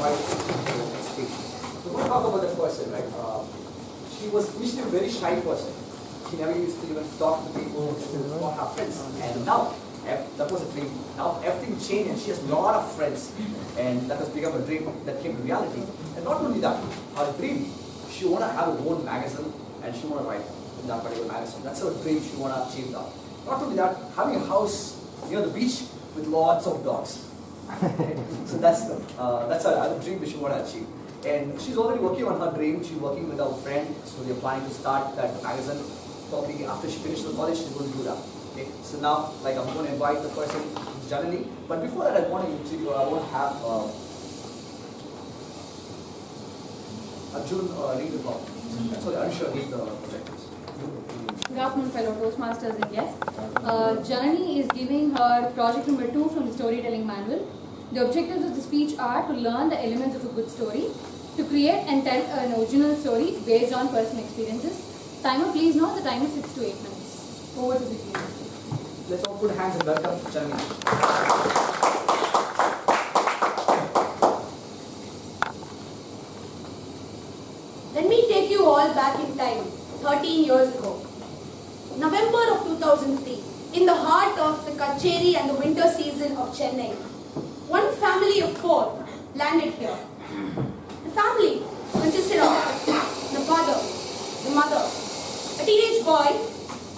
invite her to speak. So we're going to talk about that person, right? She was initially a very shy person. She never used to even talk to people or have friends. And now, that was a dream. Now everything changed and she has a lot of friends. And that has become a dream that came to reality. And not only that, her dream, she want to have her own magazine and she want to write in that particular magazine. That's her dream, she want to achieve that. Not only that, having a house near the beach with lots of dogs. So that's a dream that she want to achieve. And she's already working on her dream. She's working with her friend, so they're planning to start that magazine. Probably after she finishes the college, she's going to do that. Okay. So now, like I'm going to invite the person, Janani. But before that, I want to have Arjun read the talk. Sorry, Anisha read the projectors. Good afternoon, fellow Toastmasters and guests. Janani is giving her project number 2 from the storytelling manual. The objectives of the speech are to learn the elements of a good story, to create and tell an original story based on personal experiences. Timer, please note the time is 6 to 8 minutes. Over to the team. Let's all put hands and welcome Janani. Let me take you all back in time, 13 years ago. November of 2003, in the heart of the Kacheri and the winter season of Chennai, one family of 4 landed here. The family consisted of the father, the mother, a teenage boy,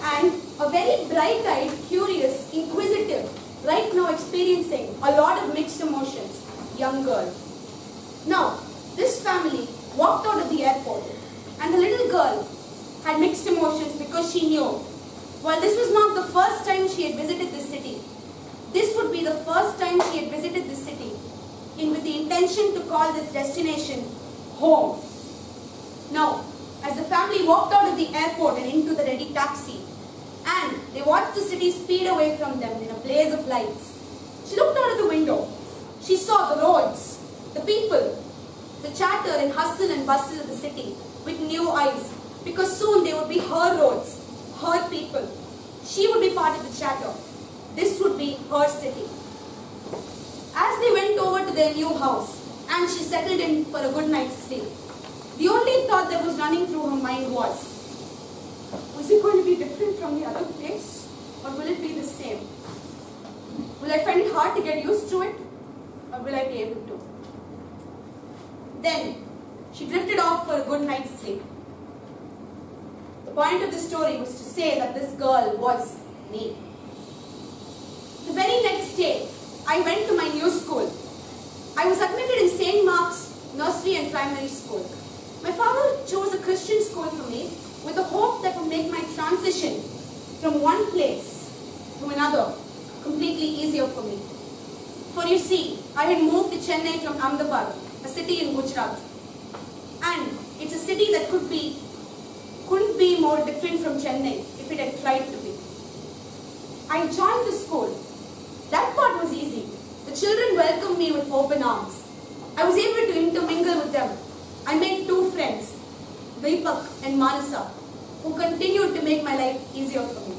and a very bright-eyed, curious, inquisitive, right now experiencing a lot of mixed emotions, young girl. Now, this family walked out of the airport, and the little girl had mixed emotions because she knew, while this was not the first time she had visited this city, this would be the first time she had visited this city, with the intention to call this destination home. Now, as the family walked out of the airport and into the ready taxi, and they watched the city speed away from them in a blaze of lights, she looked out of the window. She saw the roads, the people, the chatter and hustle and bustle of the city with new eyes, because soon they would be her roads, her people. She would be part of the chatter. This would be her city. As they went over to their new house and she settled in for a good night's sleep, the only thought that was running through her mind was it going to be different from the other place, or will it be the same? Will I find it hard to get used to it, or will I be able to? Then she drifted off for a good night's sleep. The point of the story was to say that this girl was me. The very next day, I went to my new school. I was admitted in St. Mark's Nursery and Primary School. My father chose a Christian school for me with the hope that would make my transition from one place to another completely easier for me. For you see, I had moved to Chennai from Ahmedabad, a city in Gujarat. And it's a city that couldn't be more different from Chennai if it had tried to be. I joined the school. That part was easy. The children welcomed me with open arms. I was able to intermingle with them. I made 2 friends, Deepak and Manasa, who continued to make my life easier for me.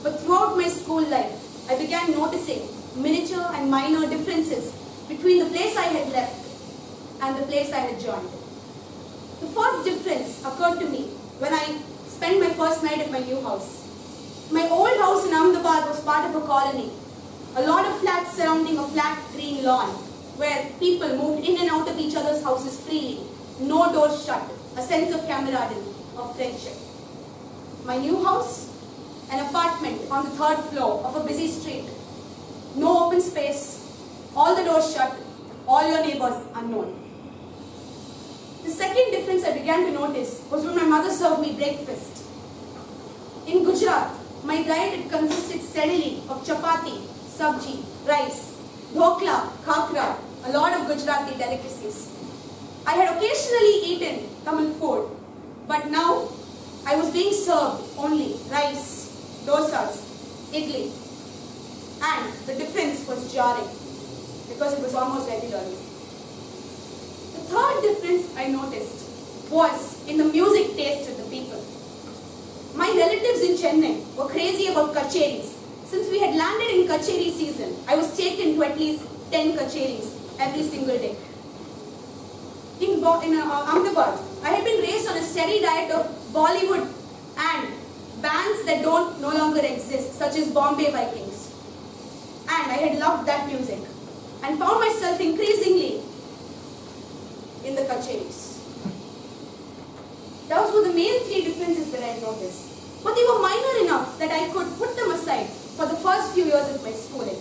But throughout my school life, I began noticing miniature and minor differences between the place I had left and the place I had joined. The first difference occurred to me when I spent my first night at my new house. My old house in Ahmedabad was part of a colony, a lot of flats surrounding a flat green lawn, where people moved in and out of each other's houses freely, no doors shut, a sense of camaraderie, of friendship. My new house, an apartment on the 3rd floor of a busy street, no open space, all the doors shut, all your neighbors unknown. The second difference I began to notice was when my mother served me breakfast. In Gujarat, my diet had consisted steadily of chapati, sabji, rice, dhokla, khakra, a lot of Gujarati delicacies. I had occasionally eaten Tamil food, but now I was being served only rice, dosas, idli, and the difference was jarring because it was almost regularly. The third difference I noticed was in the music taste of the people. My relatives in Chennai were crazy about kacheris. Since we had landed in kacheri season, I was taken to at least 10 kacheris every single day. in Ahmedabad, I had been raised on a steady diet of Bollywood and bands that don't no longer exist, such as Bombay Vikings. And I had loved that music and found myself increasingly in the kacheris. Those were the main three differences that I noticed. But they were minor enough that I could put them aside for the first few years of my schooling.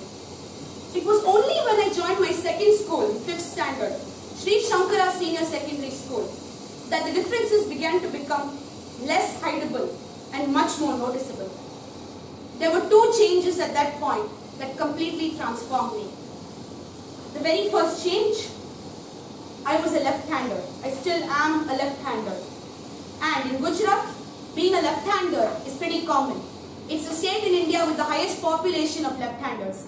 It was only when I joined my second school, 5th standard, Sri Shankara Senior Secondary School, that the differences began to become less hideable and much more noticeable. There were two changes at that point that completely transformed me. The very first change, I was a left-hander. I still am a left-hander. And in Gujarat, being a left-hander is pretty common. It's a state in India with the highest population of left-handers.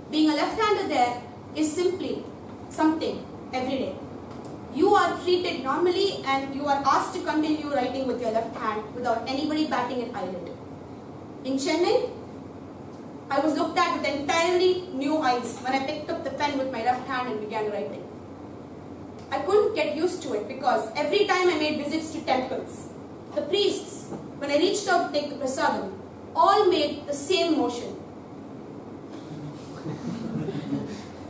Being a left-hander there is simply something every day. You are treated normally and you are asked to continue writing with your left hand without anybody batting an eyelid. In Chennai, I was looked at with entirely new eyes when I picked up the pen with my left hand and began writing. I couldn't get used to it because every time I made visits to temples, the priests, when I reached out to take the prasadam, all made the same motion.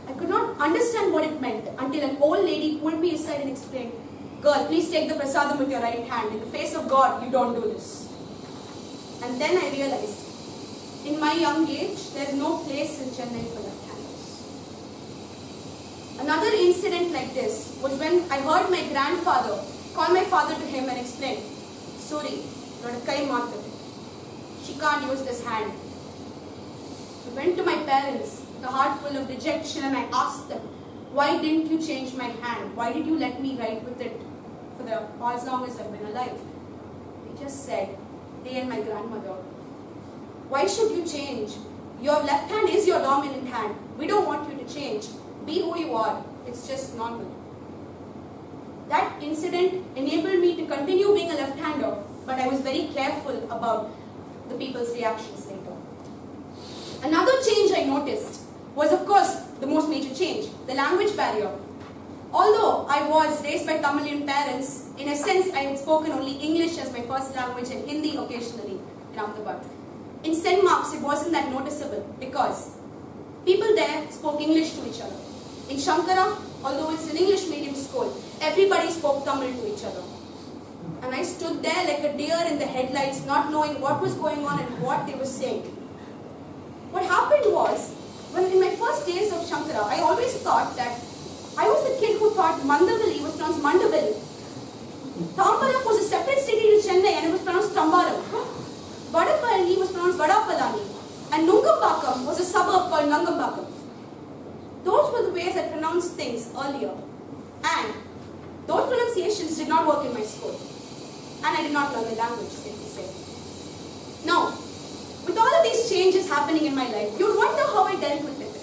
I could not understand what it meant until an old lady pulled me aside and explained, "Girl, please take the prasadam with your right hand. In the face of God, you don't do this." And then I realized, in my young age, there's no place in Chennai for left-handers. Another incident like this was when I heard my grandfather call my father to him and explain, "Sorry, kai maathu. She can't use this hand." I went to my parents with a heart full of dejection and I asked them, "Why didn't you change my hand? Why did you let me write with it for as long as I've been alive?" They just said, they and my grandmother, "Why should you change? Your left hand is your dominant hand. We don't want you to change. Be who you are. It's just normal." That incident enabled me to continue being a left-hander, but I was very careful about the people's reactions later. Another change I noticed was, of course, the most major change, the language barrier. Although I was raised by Tamilian parents, in a sense I had spoken only English as my first language and Hindi occasionally in Ahmedabad. In St. Mark's, it wasn't that noticeable because people there spoke English to each other. In Shankara, although it's an English medium school, everybody spoke Tamil to each other. And I stood there like a deer in the headlights, not knowing what was going on and what they were saying. What happened was, when in my first days of Shankara, I always thought that I was the kid who thought Mandavali was pronounced Mandavali. Tambaram was a separate city to Chennai and it was pronounced Tambaram. Vadapalani was pronounced Vadapalani. And Nungambakam was a suburb called Nungambakam. Those were the ways I pronounced things earlier. And those pronunciations did not work in my school. And I did not learn the language, safely say. Now, with all of these changes happening in my life, you would wonder how I dealt with it.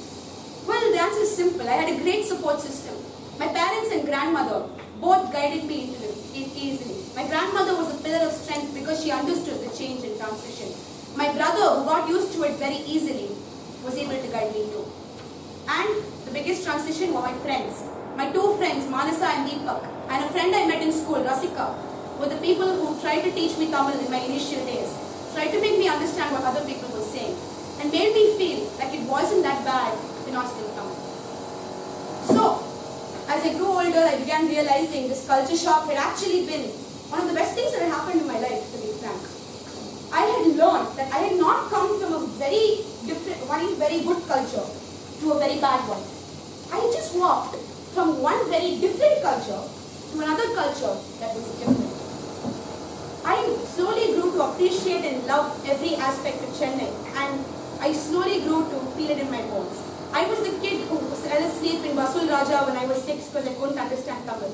Well, the answer is simple. I had a great support system. My parents and grandmother both guided me into it easily. My grandmother was a pillar of strength because she understood the change and transition. My brother, who got used to it very easily, was able to guide me too. And the biggest transition were my friends. My two friends, Manasa and Deepak, and a friend I met in school, Rasika, were the people who tried to teach me Tamil in my initial days, tried to make me understand what other people were saying, and made me feel like it wasn't that bad to not speak Tamil. So, as I grew older, I began realizing this culture shock had actually been one of the best things that had happened in my life, to be frank. I had learned that I had not come from a very good culture to a very bad one. I had just walked from one very different culture to another culture that was different. I slowly grew to appreciate and love every aspect of Chennai, and I slowly grew to feel it in my bones. I was the kid who fell asleep in Vasul Raja when I was 6 because I couldn't understand Tamil.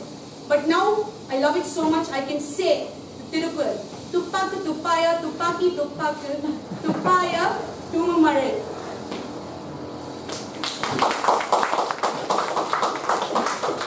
But now I love it so much I can say the Tiruppural, Tuppaku Tuppaya, Tuppaki Tuppaku, Tuppaya Tumamarai.